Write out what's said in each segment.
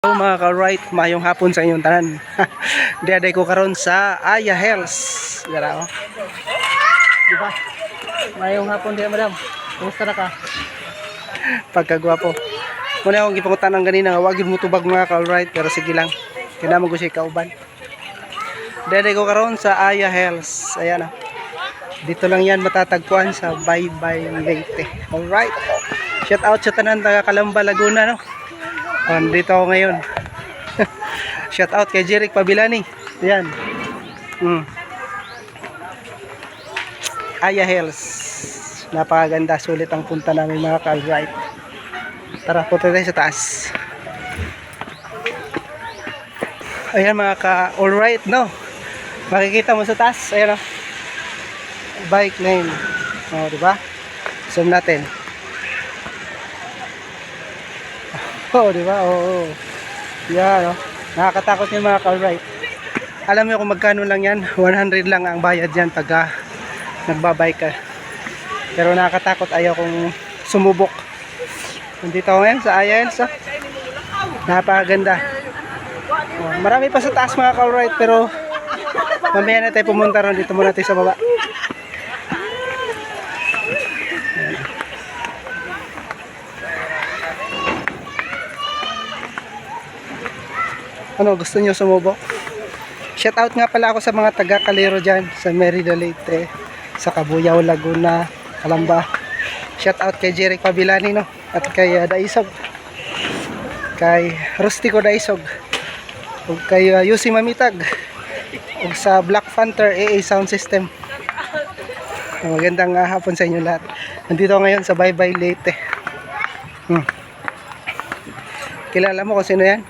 Hello mga ka-right, mayong hapon sa inyong tanan. Diaday ko karon sa Aya Hills. Dara oh. Diba? Mayong hapon diya madam. Kumusta na ka? Pagkagwapo. Muna akong gipangutan ng ganina, wag mo tubag mga ka-right, pero sige lang. Kinamang ko siya kauban. Diaday ko karon sa Aya Hills. Ayan oh. Dito lang yan matatagpuan sa Baybay Leyte. Alright. Shout out sa tanan taga Calamba, Laguna no. Dito ako ngayon. Shout out kay Jeric Pabilani. Ayan. Aya Hills. Napakaganda, sulit ang punta namin mga ka-alright. Tara, punta tayo sa taas. Ayan mga ka-alright no. Makikita mo sa taas. Ayan o. Bike lane. O, diba? Zoom natin. Oo, diba? Oo. Yan, oh. Nakakatakot yung mga ka-alright. Alam niyo kung magkano lang yan? 100 lang ang bayad yan pagka nagbabike ka. Pero nakakatakot, ayaw kong sumubok. Nandito ako ngayon sa Aya Hills. Napakaganda. Oh, marami pa sa taas mga ka-alright, pero mamaya na tayo pumunta ron. Dito muna tayo sa baba. Ano, gusto nyo sumubok? Shout out nga pala ako sa mga taga Calero dyan, sa Merida Leyte, sa Cabuyao, Laguna, Calamba. Shout out kay Jeric Pabilani no, at kay Daisog, kay Rustico Daisog, ug kay Yusi Mamitag, ug sa Black Panther AA Sound System. Magandang hapon sa inyo lahat. Nandito ngayon sa Baybay Leyte. Kilala mo kung sino yan?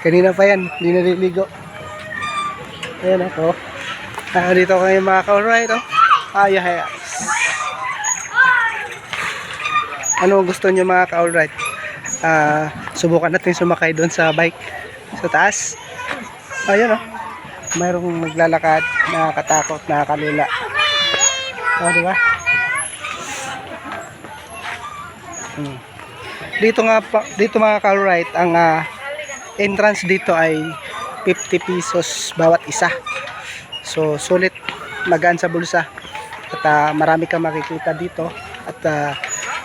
Kanina pa yan, hindi naliligo. Ayan ako. Dito ko ngayon mga ka-alright oh. Aya Hills. Ano gusto nyo mga ka-alright? Subukan natin sumakay doon sa bike sa taas. Ayan oh. Mayroong naglalakad, nakakatakot, nakakalula. Oh, diba? Dito mga ka-alright, ang entrance dito ay 50 pesos bawat isa. So sulit, magaan sa bulsa. At marami kang makikita dito. At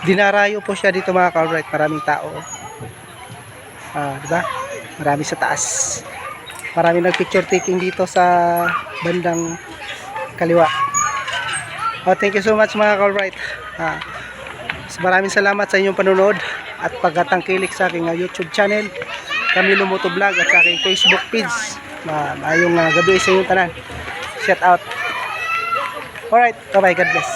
dinarayo po siya dito mga ka-alright. Maraming tao. Diba? Marami sa taas. Marami nag-picture taking dito sa bandang kaliwa. Thank you so much mga ka-alright. Maraming salamat sa inyong panonood at pagkatangkilik sa aking YouTube channel, Camilo Motovlog, at sa aking Facebook page. Maayong gabi sa inyong tanan. Shout out. Alright, bye bye, God bless.